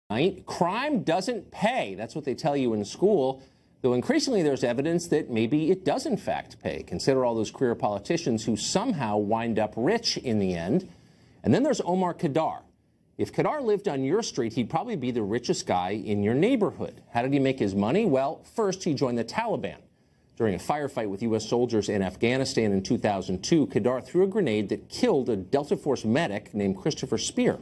Crime doesn't pay. That's what they tell you in school, though increasingly there's evidence that maybe it does in fact pay. Consider all those career politicians who somehow wind up rich in the end. And then there's Omar Khadr. If Khadr lived on your street, he'd probably be the richest guy in your neighborhood. How did he make his money? Well, first he joined the Taliban. During a firefight with U.S. soldiers in Afghanistan in 2002, Khadr threw a grenade that killed a Delta Force medic named Christopherja Speera.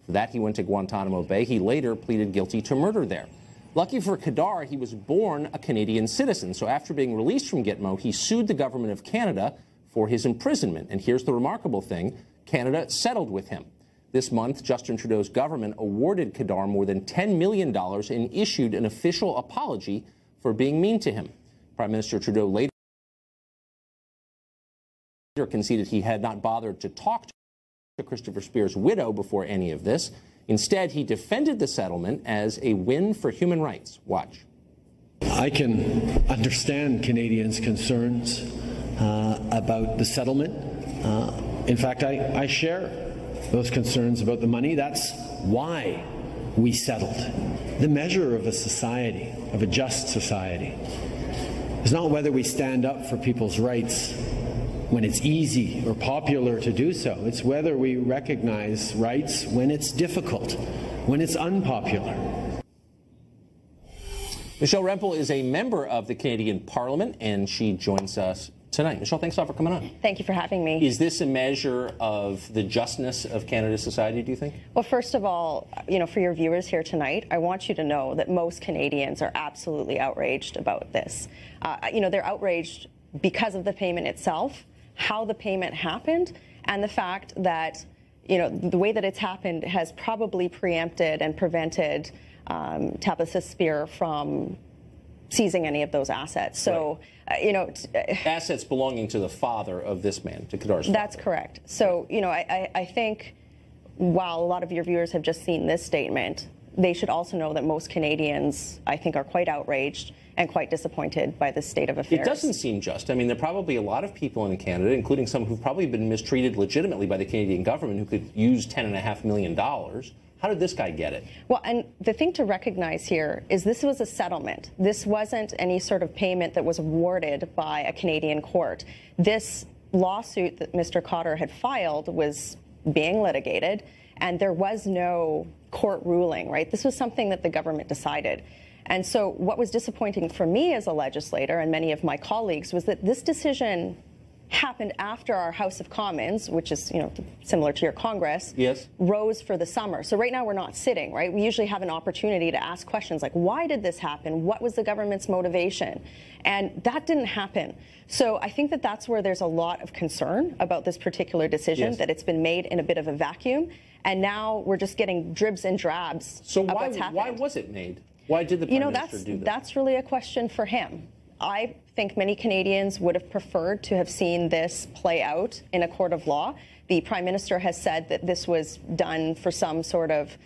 For that, he went to Guantanamo Bay. He later pleaded guilty to murder there. Lucky for Khadr, he was born a Canadian citizen. So after being released from Gitmo, he sued the government of Canada for his imprisonment. And here's the remarkable thing. Canada settled with him. This month, Justin Trudeau's government awarded Khadr more than $10 million and issued an official apology for being mean to him. Prime Minister Trudeau later conceded he had not bothered to talk to Christopherja Speera's widow before any of this. Instead, he defended the settlement as a win for human rights. Watch. I can understand Canadians' concerns about the settlement. In fact, I share those concerns about the money. That's why we settled. The measure of a society, of a just society, is not whether we stand up for people's rights when it's easy or popular to do so. It's whether we recognize rights when it's difficult, when it's unpopular. Michelle Rempel is a member of the Canadian Parliament, and she joins us tonight. Michelle, thanks a lot for coming on. Thank you for having me. Is this a measure of the justness of Canada's society, do you think? Well, first of all, for your viewers here tonight, I want you to know that most Canadians are absolutely outraged about this. They're outraged because of the payment itself, how the payment happened, and the fact that, the way that it's happened has probably preempted and prevented Tabitha Speera from seizing any of those assets. So, right. Assets belonging to the father of this man, to Khadr's father. That's correct. So, I think while a lot of your viewers have just seen this statement, they should also know that most Canadians, I think, are quite outraged and quite disappointed by this state of affairs. It doesn't seem just. I mean, there are probably a lot of people in Canada, including some who've probably been mistreated legitimately by the Canadian government, who could use $10.5 million. How did this guy get it? Well, and the thing to recognize here is this was a settlement. This wasn't any sort of payment that was awarded by a Canadian court. This lawsuit that Mr. Khadr had filed was being litigated, and there was no court ruling, right? This was something that the government decided. And so what was disappointing for me as a legislator and many of my colleagues was that this decision happened after our House of Commons, which is, similar to your Congress, yes, rose for the summer. So right now we're not sitting, right? We usually have an opportunity to ask questions like, why did this happen? What was the government's motivation? And that didn't happen. So I think that that's where there's a lot of concern about this particular decision, yes, that it's been made in a bit of a vacuum. And now we're just getting dribs and drabs of what's happened. Why was it made? Why did the Prime Minister do that? That's really a question for him. I think many Canadians would have preferred to have seen this play out in a court of law. The Prime Minister has said that this was done for some sort of,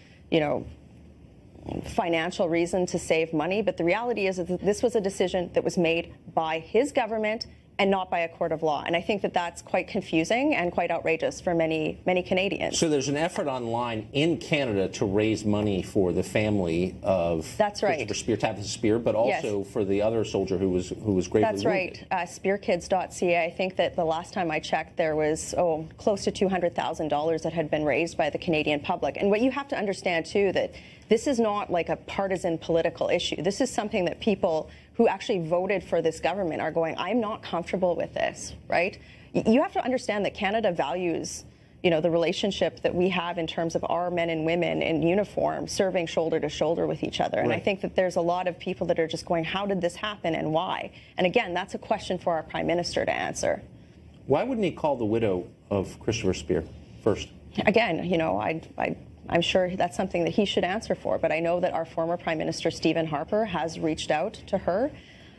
financial reason to save money. But the reality is that this was a decision that was made by his government and not by a court of law. And I think that that's quite confusing and quite outrageous for many, many Canadians. So there's an effort online in Canada to raise money for the family of That's right. Tabitha Speera, but also for the other soldier who was gravely That's wounded. Right. Spearkids.ca, I think that the last time I checked, there was, close to $200,000 that had been raised by the Canadian public. And what you have to understand, too, that this is not like a partisan political issue. This is something that people who actually voted for this government are going, I'm not comfortable with this, right? You have to understand that Canada values, the relationship that we have in terms of our men and women in uniform serving shoulder to shoulder with each other. And I think that there's a lot of people that are just going, how did this happen and why? And again, that's a question for our Prime Minister to answer. Why wouldn't he call the widow of Christopherja Speera first? Again, I'm sure that's something that he should answer for, but I know that our former Prime Minister, Stephen Harper, has reached out to her.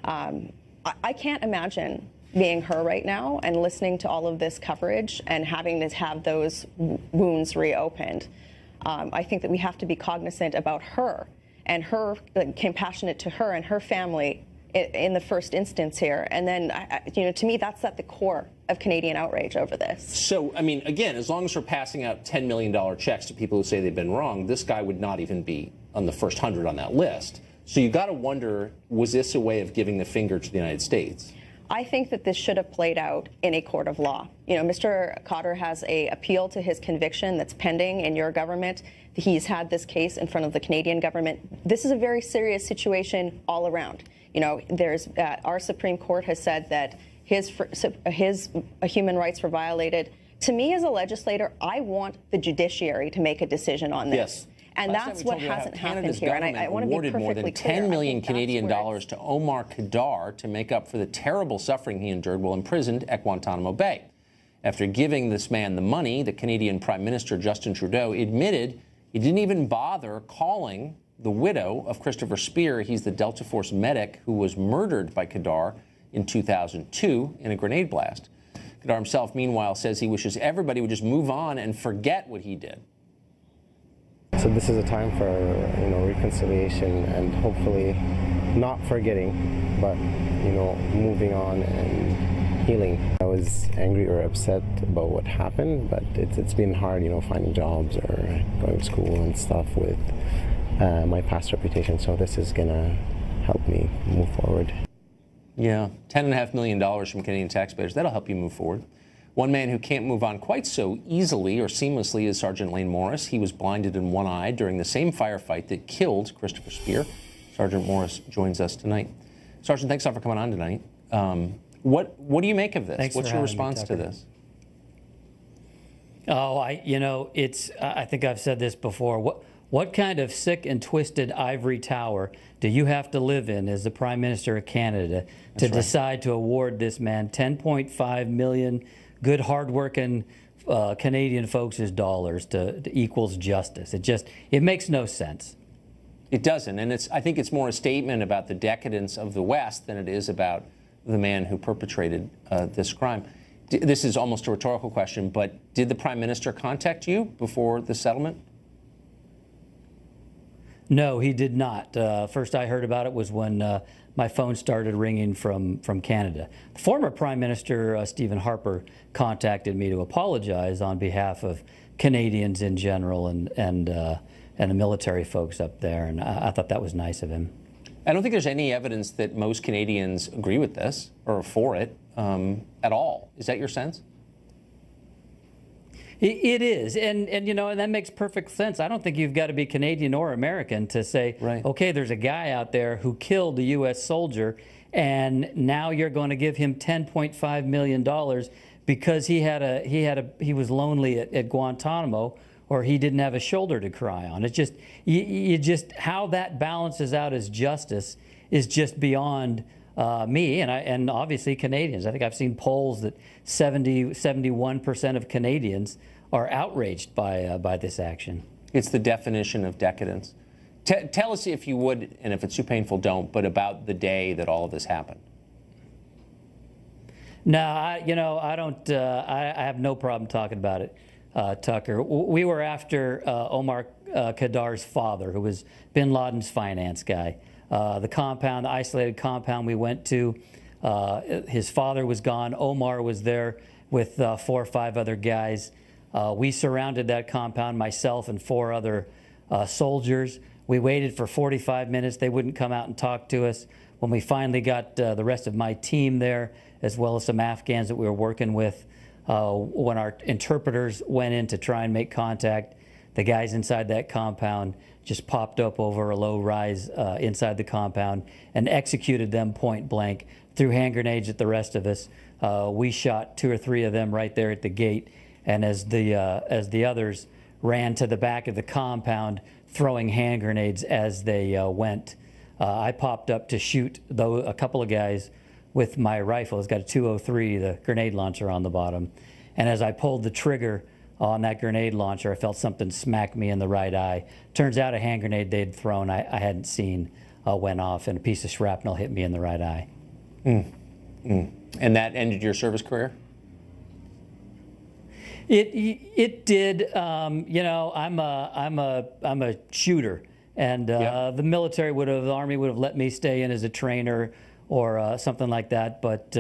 I can't imagine being her right now and listening to all of this coverage and having to have those wounds reopened. I think that we have to be cognizant about her and compassionate to her and her family in the first instance here. And then, to me, that's at the core of Canadian outrage over this. So, again, as long as we're passing out $10 million checks to people who say they've been wrong, this guy would not even be on the first 100 on that list. So you got to wonder, was this a way of giving the finger to the United States? I think that this should have played out in a court of law. You know, Mr. Khadr has an appeal to his conviction that's pending in your government. He's had this case in front of the Canadian government. This is a very serious situation all around. You know, there's our Supreme Court has said that his human rights were violated. To me, as a legislator, I want the judiciary to make a decision on this. Yes. And that's what hasn't happened here. And I want to be awarded more than perfectly clear. 10 million Canadian dollars to Omar Khadr to make up for the terrible suffering he endured while imprisoned at Guantanamo Bay. After giving this man the money, the Canadian Prime Minister Justin Trudeau admitted he didn't even bother calling the widow of Christopherja Speera. He's the Delta Force medic who was murdered by Khadr in 2002 in a grenade blast. Khadr himself, meanwhile, says he wishes everybody would just move on and forget what he did. So this is a time for, you know, reconciliation and hopefully not forgetting, but, you know, moving on and healing. I was angry or upset about what happened, but it's been hard, you know, finding jobs or going to school and stuff with my past reputation. So this is gonna help me move forward. Yeah, $10.5 million from Canadian taxpayers. That'll help you move forward. One man who can't move on quite so easily or seamlessly is Sergeant Lane Morris. He was blinded in one eye during the same firefight that killed Christopherja Speera. Sergeant Morris joins us tonight. Sergeant, thanks a lot for coming on tonight. What do you make of this? Thanks. What's your response to this? Oh, you know, I think I've said this before. What kind of sick and twisted ivory tower do you have to live in as the Prime Minister of Canada to decide to award this man $10.5 million good, hardworking Canadian folks' dollars to equals justice? It makes no sense. It doesn't, and I think it's more a statement about the decadence of the West than it is about the man who perpetrated this crime. This is almost a rhetorical question, but did the Prime Minister contact you before the settlement? No, he did not. First I heard about it was when my phone started ringing from Canada. The former Prime Minister, Stephen Harper, contacted me to apologize on behalf of Canadians in general and the military folks up there, and I thought that was nice of him. I don't think there's any evidence that most Canadians agree with this or for it at all. Is that your sense? It is, and you know, and that makes perfect sense. I don't think you've got to be Canadian or American to say, okay, there's a guy out there who killed a U.S. soldier, and now you're going to give him $10.5 million because he was lonely at Guantanamo, or he didn't have a shoulder to cry on. It's just you just how that balances out as justice is just beyond me and obviously Canadians. I think I've seen polls that 71% of Canadians are outraged by this action. It's the definition of decadence. Tell us, if you would, and if it's too painful, don't, but about the day that all of this happened. No, I don't. I have no problem talking about it, Tucker. We were after Omar Khadr's father, who was bin Laden's finance guy. The compound, the isolated compound we went to, his father was gone. Omar was there with 4 or 5 other guys. We surrounded that compound, myself and 4 other soldiers. We waited for 45 minutes. They wouldn't come out and talk to us. When we finally got the rest of my team there, as well as some Afghans that we were working with, when our interpreters went in to try and make contact, the guys inside that compound just popped up over a low rise inside the compound and executed them point blank, threw hand grenades at the rest of us. We shot 2 or 3 of them right there at the gate, and as the others ran to the back of the compound, throwing hand grenades as they went, I popped up to shoot a couple of guys with my rifle. It's got a 203, the grenade launcher on the bottom, and as I pulled the trigger on that grenade launcher, I felt something smack me in the right eye. Turns out a hand grenade they'd thrown I hadn't seen went off, and a piece of shrapnel hit me in the right eye. And that ended your service career? It did. You know, I'm a shooter, and the military the Army would have let me stay in as a trainer or something like that. But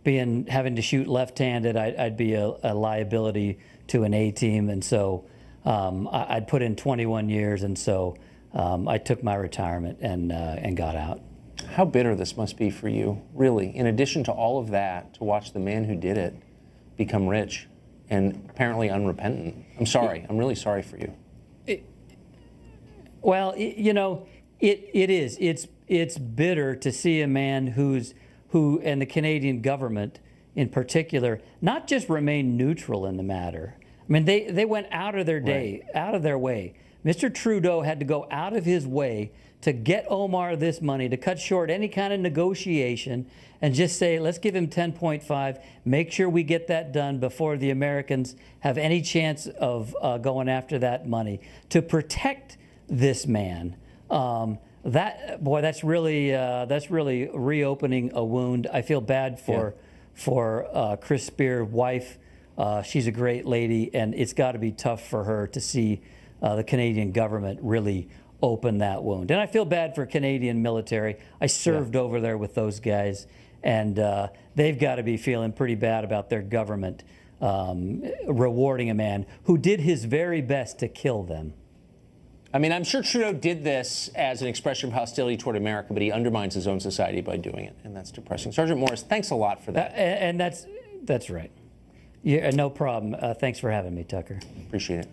having to shoot left-handed, I'd be a liability to an A team, and so I'd put in 21 years, and so I took my retirement and got out. How bitter this must be for you, really. In addition to all of that, to watch the man who did it become rich and apparently unrepentant. I'm sorry. I'm really sorry for you. Well, you know, it is. It's bitter to see a man who and the Canadian government in particular, not just remain neutral in the matter. I mean, they went out of their way. Mr. Trudeau had to go out of his way to get Omar this money, to cut short any kind of negotiation and just say, let's give him 10.5, make sure we get that done before the Americans have any chance of going after that money. To protect this man, that's really reopening a wound. I feel bad for Chris Speera's wife. She's a great lady, and it's got to be tough for her to see the Canadian government really open that wound. And I feel bad for Canadian military. I served over there with those guys, and they've got to be feeling pretty bad about their government rewarding a man who did his very best to kill them. I mean, I'm sure Trudeau did this as an expression of hostility toward America, but he undermines his own society by doing it, and that's depressing. Sergeant Morris, thanks a lot for that. And that's right. Yeah, no problem. Thanks for having me, Tucker. Appreciate it.